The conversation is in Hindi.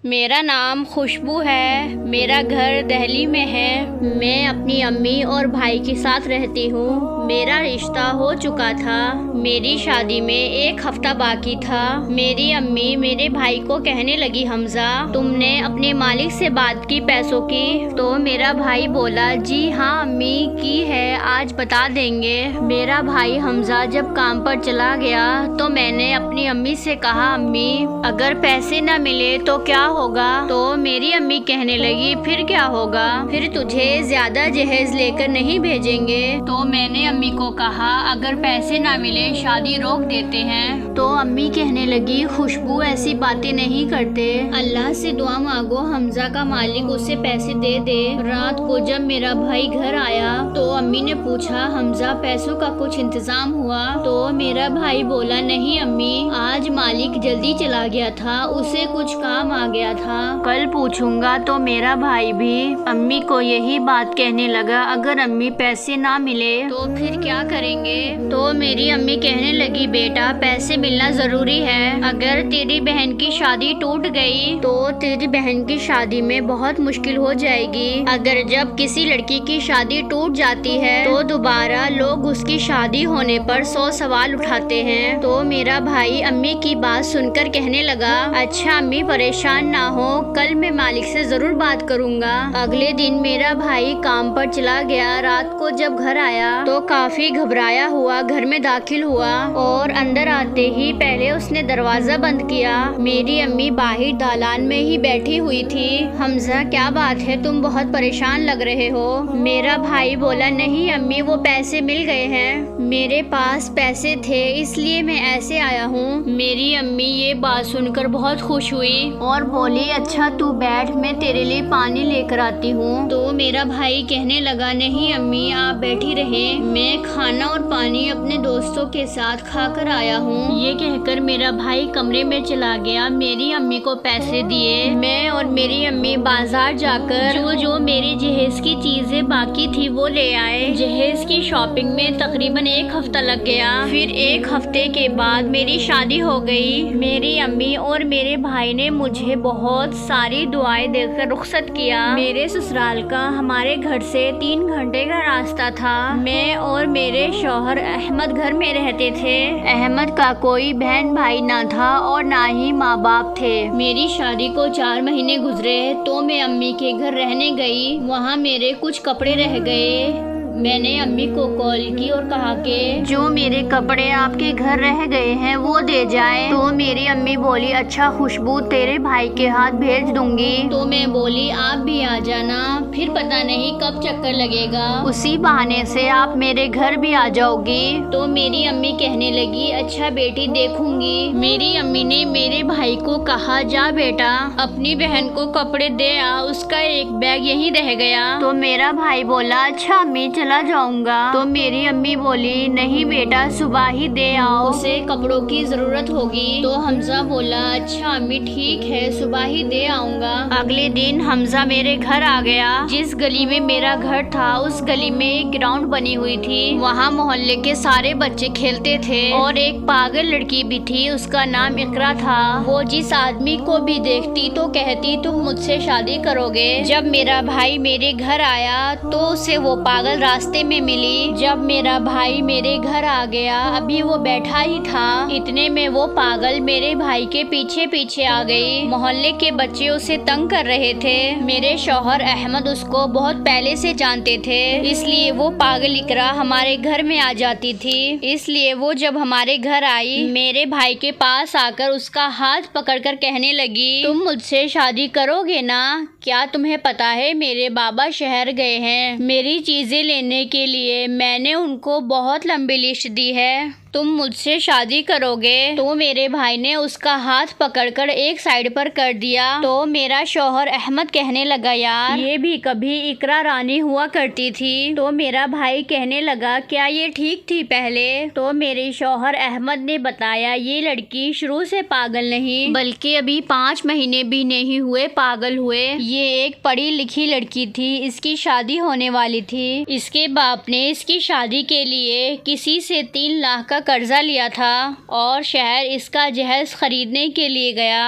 मेरा नाम खुशबू है। मेरा घर दिल्ली में है। मैं अपनी अम्मी और भाई के साथ रहती हूँ। मेरा रिश्ता हो चुका था। मेरी शादी में 1 हफ्ता बाकी था। मेरी अम्मी मेरे भाई को कहने लगी, हमजा तुमने अपने मालिक से बात की पैसों की? तो मेरा भाई बोला, जी हाँ अम्मी की है, आज बता देंगे। मेरा भाई हमजा जब काम पर चला गया तो मैंने अपनी अम्मी से कहा, अम्मी अगर पैसे न मिले तो क्या होगा? तो मेरी अम्मी कहने लगी, फिर क्या होगा? फिर तुझे ज्यादा जहेज लेकर नहीं भेजेंगे। तो मैंने अम्मी को कहा, अगर पैसे ना मिले शादी रोक देते हैं। तो अम्मी कहने लगी, खुशबू ऐसी बातें नहीं करते, अल्लाह से दुआ मांगो हमजा का मालिक उसे पैसे दे दे। रात को जब मेरा भाई घर आया तो अम्मी ने पूछा, हमजा पैसों का कुछ इंतजाम हुआ? तो मेरा भाई बोला, नहीं अम्मी आज मालिक जल्दी चला गया था, उसे कुछ काम आ गया था, कल पूछूंगा। तो मेरा भाई भी अम्मी को यही बात कहने लगा, अगर अम्मी पैसे ना मिले तो फिर क्या करेंगे? तो मेरी अम्मी कहने लगी, बेटा पैसे मिलना जरूरी है। अगर तेरी बहन की शादी टूट गई तो तेरी बहन की शादी में बहुत मुश्किल हो जाएगी। अगर जब किसी लड़की की शादी टूट जाती है तो दोबारा लोग उसकी शादी होने पर 100 सवाल उठाते हैं। तो मेरा भाई अम्मी की बात सुनकर कहने लगा, अच्छा अम्मी परेशान ना हो, कल मैं मालिक से जरूर बात करूंगा। अगले दिन मेरा भाई काम पर चला गया। रात को जब घर आया तो काफी घबराया हुआ घर में दाखिल हुआ और अंदर आते ही पहले उसने दरवाजा बंद किया। मेरी अम्मी बाहर दालान में ही बैठी हुई थी। हमजा क्या बात है, तुम बहुत परेशान लग रहे हो? मेरा भाई बोला, नहीं अम्मी वो पैसे मिल गए हैं, मेरे पास पैसे थे इसलिए मैं ऐसे आया हूँ। मेरी अम्मी ये बात सुनकर बहुत खुश हुई और बोली, अच्छा तू बैठ, मैं तेरे लिए पानी लेकर आती हूँ। तो मेरा भाई कहने लगा, नहीं अम्मी आप बैठी रहे, मैं खाना और पानी अपने दोस्तों के साथ खाकर आया हूँ। ये कहकर मेरा भाई कमरे में चला गया। मेरी अम्मी को पैसे दिए। मैं और मेरी अम्मी बाजार जाकर जो मेरी जहेज की चीजें बाकी थी वो ले आए। जहेज की शॉपिंग में तकरीबन 1 हफ्ता लग गया। फिर 1 हफ्ते के बाद मेरी शादी हो गई। मेरी अम्मी और मेरे भाई ने मुझे बहुत सारी दुआएं देकर रुखसत किया। मेरे ससुराल का हमारे घर से 3 घंटे का रास्ता था। मैं और मेरे शौहर अहमद घर में रहते थे। अहमद का कोई बहन भाई ना था और ना ही माँ बाप थे। मेरी शादी को 4 महीने गुजरे तो मैं अम्मी के घर रहने गई। वहाँ मेरे कुछ कपड़े रह गए। मैंने अम्मी को कॉल की और कहा कि जो मेरे कपड़े आपके घर रह गए हैं वो दे जाएं। तो मेरी अम्मी बोली, अच्छा खुशबू तेरे भाई के हाथ भेज दूंगी। तो मैं बोली, आप भी आ जाना, फिर पता नहीं कब चक्कर लगेगा, उसी बहाने से आप मेरे घर भी आ जाओगी। तो मेरी अम्मी कहने लगी, अच्छा बेटी देखूंगी। मेरी अम्मी ने मेरे भाई को कहा, जा बेटा अपनी बहन को कपड़े दे आ, उसका एक बैग यहीं रह गया। तो मेरा भाई बोला, अच्छा अम्मी चला जाऊंगा। तो मेरी अम्मी बोली, नहीं बेटा सुबह ही दे आओ, उसे कपड़ों की जरूरत होगी। तो हमजा बोला, अच्छा अम्मी ठीक है सुबह ही दे आऊंगा। अगले दिन हमजा मेरे घर आ गया। जिस गली में मेरा घर था उस गली में एक ग्राउंड बनी हुई थी। वहाँ मोहल्ले के सारे बच्चे खेलते थे और एक पागल लड़की भी थी, उसका नाम इकरा था। वो जिस आदमी को भी देखती तो कहती, तुम मुझसे शादी करोगे। जब मेरा भाई मेरे घर आया तो उसे वो पागल रास्ते में मिली। जब मेरा भाई मेरे घर आ गया, अभी वो बैठा ही था, इतने में वो पागल मेरे भाई के पीछे पीछे आ गई। मोहल्ले के बच्चे उसे तंग कर रहे थे। मेरे शौहर अहमद उसको बहुत पहले से जानते थे, इसलिए वो पागल इकरा हमारे घर में आ जाती थी। इसलिए वो जब हमारे घर आई, मेरे भाई के पास आकर उसका हाथ पकड़कर कहने लगी, तुम मुझसे शादी करोगे ना? क्या तुम्हें पता है मेरे बाबा शहर गए हैं मेरी चीजें लेने के लिए, मैंने उनको बहुत लंबी लिस्ट दी है, तुम मुझसे शादी करोगे? तो मेरे भाई ने उसका हाथ पकड़कर एक साइड पर कर दिया। तो मेरा शौहर अहमद कहने लगा, यार ये भी कभी इकरा रानी हुआ करती थी। तो मेरा भाई कहने लगा, क्या ये ठीक थी पहले? तो मेरे शौहर अहमद ने बताया, ये लड़की शुरू से पागल नहीं बल्कि अभी 5 महीने भी नहीं हुए पागल हुए। ये एक पढ़ी लिखी लड़की थी, इसकी शादी होने वाली थी। इसके बाप ने इसकी शादी के लिए किसी से 3 लाख का कर्जा लिया था और शहर इसका जहेज खरीदने के लिए गया।